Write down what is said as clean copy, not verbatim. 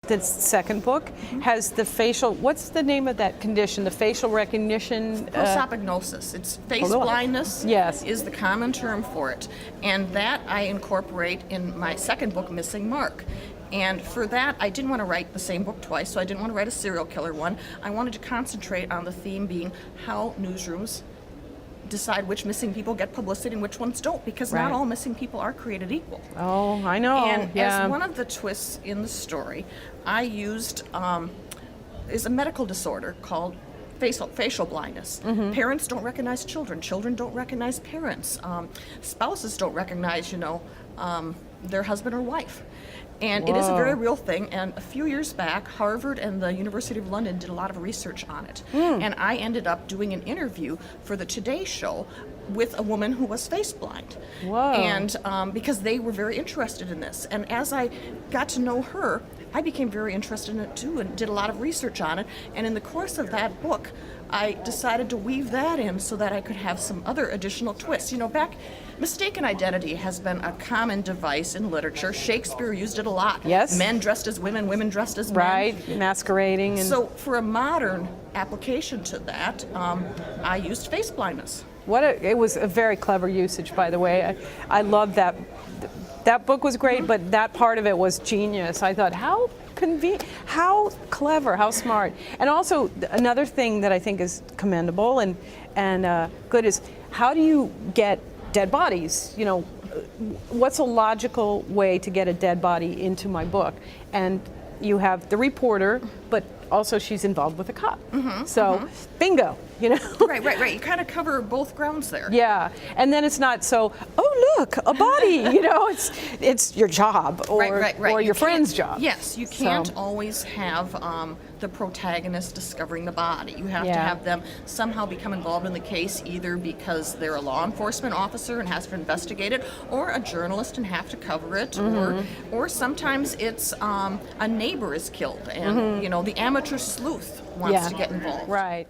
The second book has the facial, what's the name of that condition? The facial recognition? Prosopagnosis. It's face blindness. Yes. Is the common term for it. And that I incorporate in my second book, Missing Mark. And for that, I didn't want to write the same book twice, so I didn't want to write a serial killer one. I wanted to concentrate on the theme being how newsrooms decide which missing people get publicity and which ones don't, because not all missing people are created equal. Oh, I know. And as one of the twists in the story, I used is a medical disorder called facial blindness. Parents don't recognize children. Children don't recognize parents. Spouses don't recognize, their husband or wife. And it is a very real thing, and a few years back, Harvard and the University of London did a lot of research on it. And I ended up doing an interview for the Today Show with a woman who was face blind. And because they were very interested in this. And as I got to know her, I became very interested in it too and did a lot of research on it. And in the course of that book, I decided to weave that in so that I could have some other additional twists. Mistaken identity has been a common device in literature. Shakespeare used it a lot. Yes. Men dressed as women, women dressed as men. Right, masquerading. And so for a modern application to that, I used face blindness. It was a very clever usage, by the way. I love that. That book was great, but that part of it was genius. I thought, how convenient, how clever, how smart. And also, another thing that I think is commendable and good is, how do you get dead bodies? What's a logical way to get a dead body into my book? And you have the reporter, but also she's involved with a cop. Bingo, Right. You kind of cover both grounds there. Yeah, and then it's not so, oh look, a body, it's your job or your friend's job. Yes, you can't always have the protagonist discovering the body. You have to have them somehow become involved in the case, either because they're a law enforcement officer and has to investigate it, or a journalist and have to cover it, or sometimes it's a neighbor is killed and the amateur sleuth wants to get involved. Right.